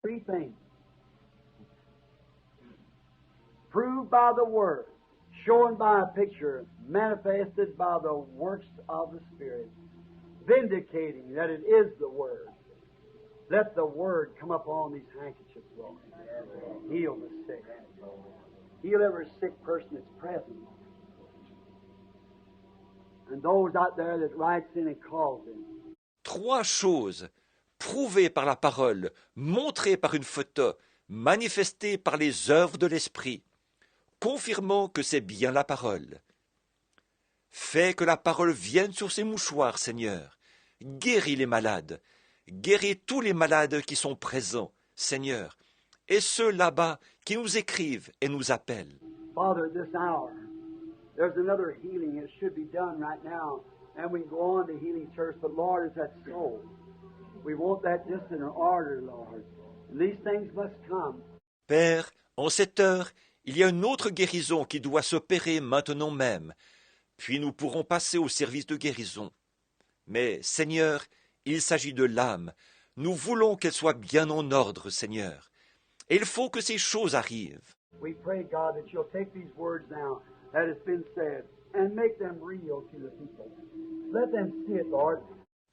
Three things. Proved by the Word, shown by a picture, manifested by the works of the Spirit, vindicating that it is the Word. Let the Word come upon these handkerchiefs, Lord. Heal the sick. Heal every sick person that's present. And those out there that writes in and calls in. Trois choses prouvées par la parole, montrées par une photo, manifestées par les œuvres de l'Esprit, confirmant que c'est bien la parole. Fais que la parole vienne sur ces mouchoirs, Seigneur. Guéris les malades. Guéris tous les malades qui sont présents, Seigneur, et ceux là-bas qui nous écrivent et nous appellent. Father, this hour, there's another healing that should be done right now, and we can go on to healing church, but Lord, is that soul. We want that just in order, Lord. And these things must come. Père, en cette heure, il y a une autre guérison qui doit s'opérer maintenant même, puis nous pourrons passer au service de guérison. Mais, Seigneur, il s'agit de l'âme. Nous voulons qu'elle soit bien en ordre, Seigneur. Et il faut que ces choses arrivent. We pray, God, that you'll take these words now that has been said and make them real to the people. Let them see it, Lord.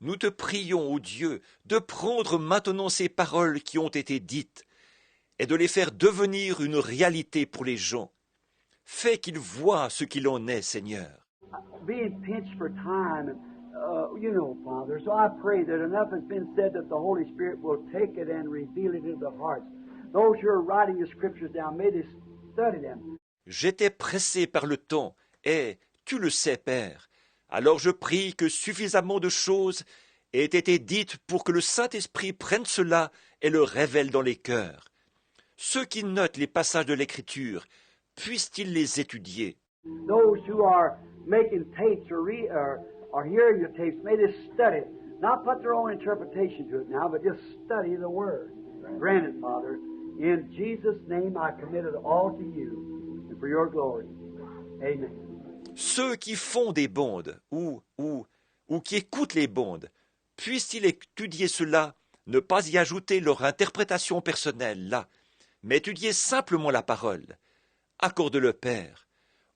Nous te prions, ô Dieu, de prendre maintenant ces paroles qui ont été dites et de les faire devenir une réalité pour les gens. Fais qu'ils voient ce qu'il en est, Seigneur. Being pinched for time, Father, so I pray that enough has been said that the Holy Spirit will take it and reveal it into the hearts. Those who are writing the scriptures down, may they study them. J'étais pressé par le temps, et tu le sais, Père. Alors je prie que suffisamment de choses aient été dites pour que le Saint-Esprit prenne cela et le révèle dans les cœurs. Ceux qui notent les passages de l'Écriture, puissent-ils les étudier? Those who are making tapes or hearing the tapes, may they study it. Not put their own interpretation to it now, but just study the Word. Grant it, Father. In Jesus' name I commit it all to you, and for your glory. Amen. Ceux qui font des bandes ou qui écoutent les bandes, puissent-ils étudier cela, ne pas y ajouter leur interprétation personnelle là, mais étudier simplement la parole. Accorde-le, Père.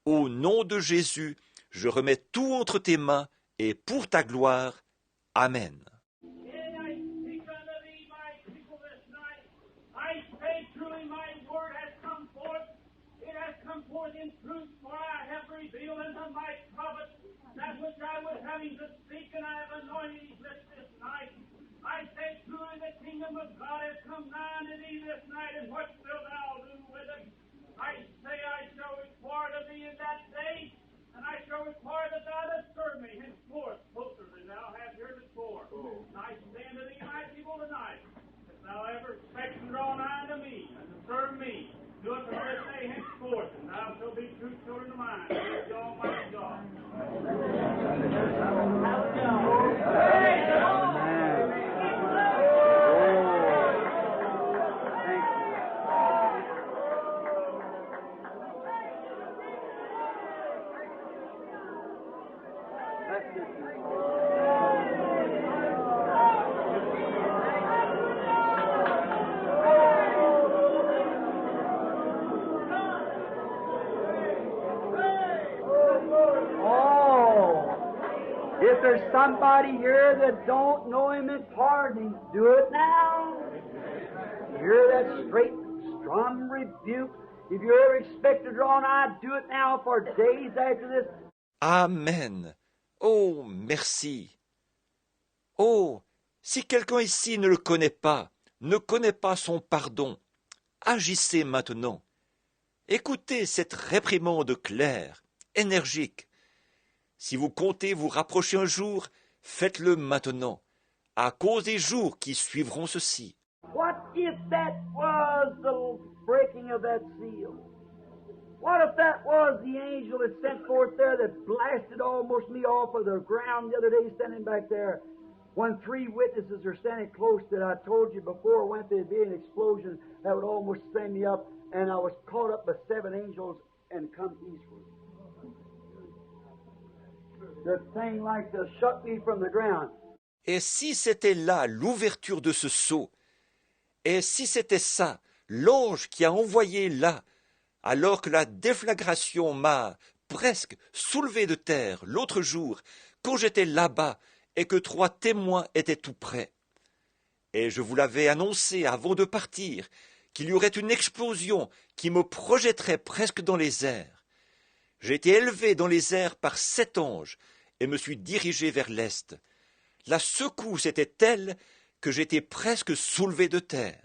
Au nom de Jésus, je remets tout entre tes mains et pour ta gloire. Amen. In truth, for I have revealed unto my prophet that which I would have him to speak, and I have anointed his lips this night. I say truly the kingdom of God has come nigh unto thee this night, and what wilt thou do with it? I say I shall require of thee in that day, and I shall require that thou dost serve me henceforth closer than thou hast heretofore. And I say unto thee, my people, tonight, if thou ever expect to draw nigh unto me and to serve me, do it from this day henceforth, and thou shalt be true children of mine, praise the Almighty God. If there's somebody here that don't know him in pardon, do it now. You hear that straight, strong rebuke? If you ever expect to draw nigh, do it now for days after this. Amen. Oh, merci. Oh, si quelqu'un ici ne le connaît pas, ne connaît pas son pardon, agissez maintenant. Écoutez cette réprimande claire, énergique. Si vous comptez vous rapprocher un jour, faites-le maintenant, à cause des jours qui suivront ceci. What if that was the breaking of that seal? What if that was the angel that sent forth there that blasted almost me off of the ground the other day standing back there? When three witnesses are standing close that I told you before went there'd be an explosion that would almost send me up, and I was caught up by seven angels and come eastward. The thing like to shut me from the ground. Et si c'était là l'ouverture de ce sceau, Et si c'était ça, l'ange qui a envoyé là, alors que la déflagration m'a presque soulevé de terre l'autre jour, quand j'étais là-bas et que 3 témoins étaient tout près. Et je vous l'avais annoncé avant de partir, qu'il y aurait une explosion qui me projetterait presque dans les airs. J'ai été élevé dans les airs par 7 anges et me suis dirigé vers l'est. La secousse était telle que j'étais presque soulevé de terre.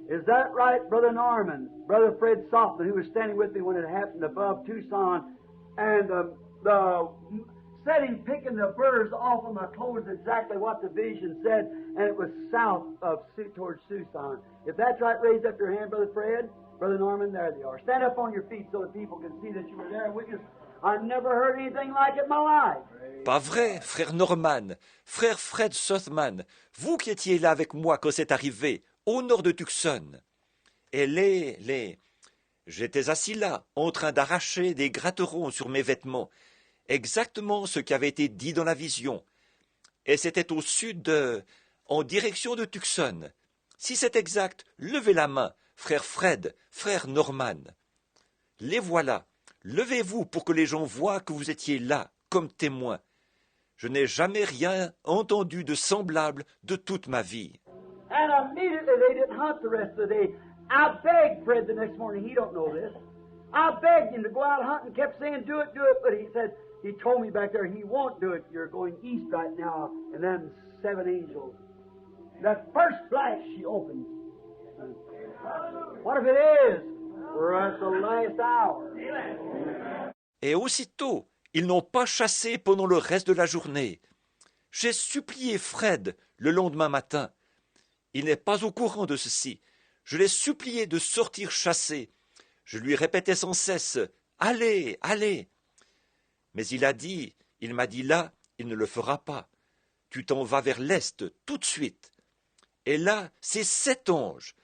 Is that right, Brother Norman? Brother Fred Softman, who was standing with me when it happened above Tucson, and the setting, picking the birds off of my clothes, exactly what the vision said, and it was south of towards Tucson. If that's right, raise up your hand, Brother Fred. Brother Norman, there they are. Stand up on your feet so that people can see that you were there with us. I've never heard anything like it in my life. Pas vrai, frère Norman, frère Fred Sothman, vous qui étiez là avec moi quand c'est arrivé, au nord de Tucson. Et j'étais assis là, en train d'arracher des gratterons sur mes vêtements, exactement ce qui avait été dit dans la vision. Et c'était au sud en direction de Tucson. Si c'est exact, levez la main, frère Fred, frère Norman. Les voilà. Levez-vous pour que les gens voient que vous étiez là, comme témoins. Je n'ai jamais rien entendu de semblable de toute ma vie. And immediately they didn't hunt the rest of the day. I begged Fred the next morning, he don't know this. I begged him to go out hunting, kept saying, do it, but he said, he told me back there, he won't do it. You're going east right now, and them 7 angels. That first flash she opens. What if it is? We're at the last hour. Et aussitôt, ils n'ont pas chassé pendant le reste de la journée. J'ai supplié Fred le lendemain matin. Il n'est pas au courant de ceci. Je l'ai supplié de sortir chasser. Je lui répétais sans cesse « Allez, allez !» Mais il m'a dit là, il ne le fera pas. Tu t'en vas vers l'est tout de suite. Et là, c'est 7 anges.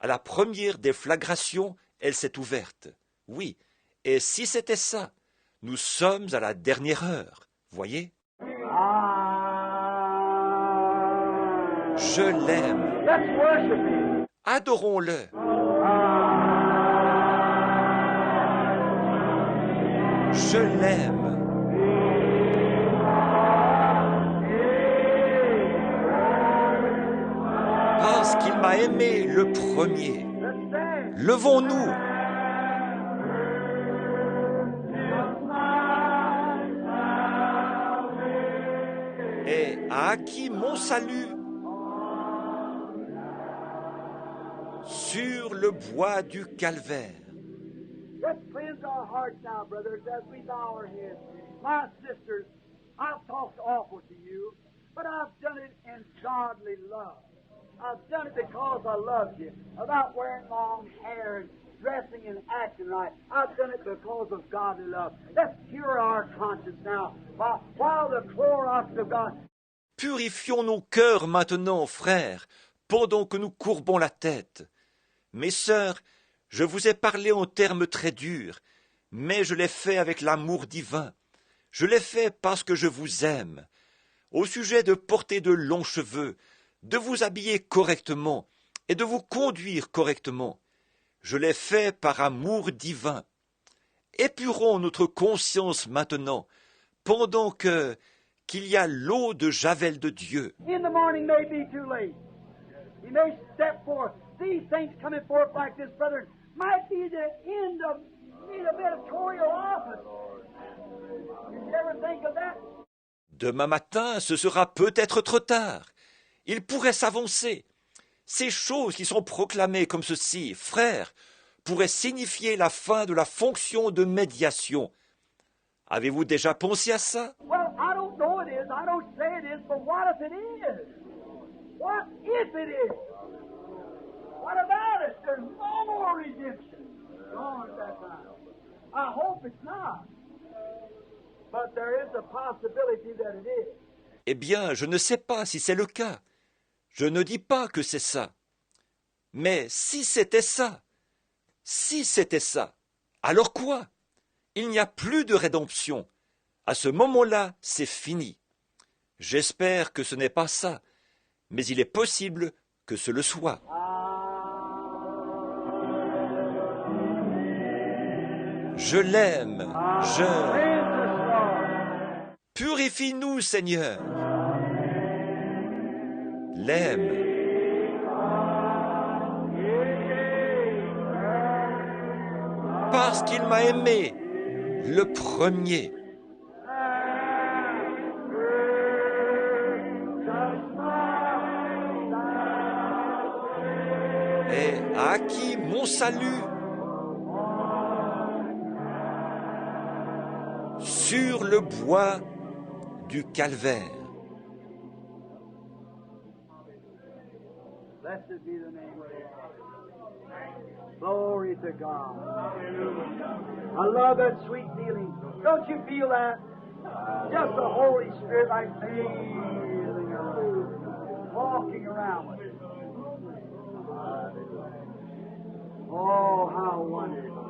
À la première déflagration, elle s'est ouverte. Oui, et si c'était ça, nous sommes à la dernière heure, voyez? Je l'aime. Let's worship him. Adorons-le. Je l'aime. Parce qu'il m'a aimé le premier. Levons-nous. Et a acquis mon salut sur le bois du calvaire. Let's cleanse our hearts now, brothers, as we bow our heads. My sisters, I've talked awful to you, but I've done it in godly love. I've done it because I loved you, about wearing long hair and dressing and acting right. I've done it because of godly love. Let's cure our conscience now while the Clorox of God. Purifions nos cœurs maintenant, frères, pendant que nous courbons la tête. Mes sœurs, je vous ai parlé en termes très durs, mais je l'ai fait avec l'amour divin. Je l'ai fait parce que je vous aime. Au sujet de porter de longs cheveux, de vous habiller correctement et de vous conduire correctement, je l'ai fait par amour divin. Épurons notre conscience maintenant, pendant qu'il y a l'eau de Javel de Dieu. In the morning may be too late. He may step forth. These things coming forth like this, brother, might be the end of the editorial office. Did you ever think of that? Demain matin, ce sera peut-être trop tard. Il pourrait s'avancer. Ces choses qui sont proclamées comme ceci, frères, pourraient signifier la fin de la fonction de médiation. Avez-vous déjà pensé à ça? Well, I don't know it is. I don't say it is, but what if it is? What if it is? What about it? There's no more redemption. Gone at that time. I hope it's not. But there is a possibility that it is. Eh bien, je ne sais pas si c'est le cas. Je ne dis pas que c'est ça. Mais si c'était ça, alors quoi? Il n'y a plus de rédemption. À ce moment-là, c'est fini. J'espère que ce n'est pas ça, mais il est possible que ce le soit. Je l'aime. Je... Cleanse us, Lord. Purifie-nous, Seigneur. L'aime. Parce qu'il m'a aimé, le premier. Et a acquis mon salut sur le bois du calvaire. Blessed be the name of the Lord. Glory to God. I love that sweet feeling. Don't you feel that? Just the Holy Spirit like feeling around, walking around with it. Oh, how wonderful.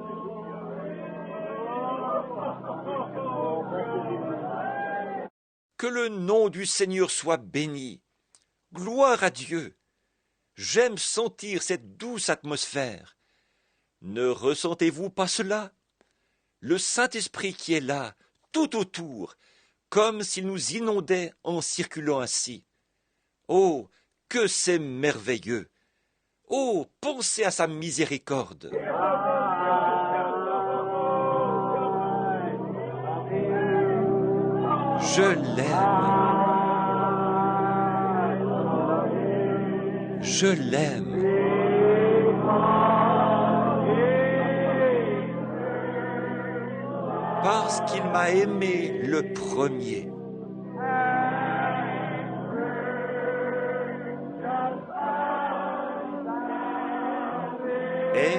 Oh, blessed be the name. Que le nom du Seigneur soit béni. Gloire à Dieu. J'aime sentir cette douce atmosphère. Ne ressentez-vous pas cela? Le Saint-Esprit qui est là, tout autour, comme s'il nous inondait en circulant ainsi. Oh, que c'est merveilleux! Oh, pensez à sa miséricorde! Je l'aime. Je l'aime. Parce qu'il m'a aimé le premier. Et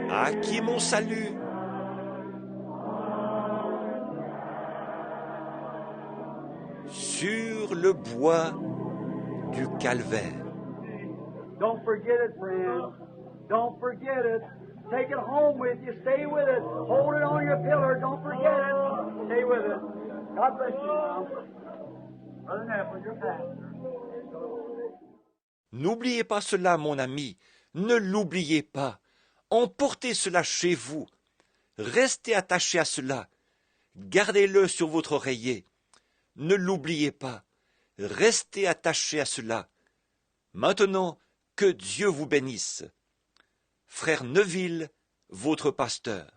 a acquis mon salut. Sur le bois du calvaire. Don't forget it, friends. Don't forget it. Take it home with you. Stay with it. Hold it on your pillar. Don't forget it. Stay with it. God bless you, Mom. Brother Neville, your pastor. N'oubliez pas cela, mon ami. Ne l'oubliez pas. Emportez cela chez vous. Restez attaché à cela. Gardez-le sur votre oreiller. Ne l'oubliez pas. Restez attaché à cela. Maintenant, que Dieu vous bénisse. Frère Neville, votre pasteur.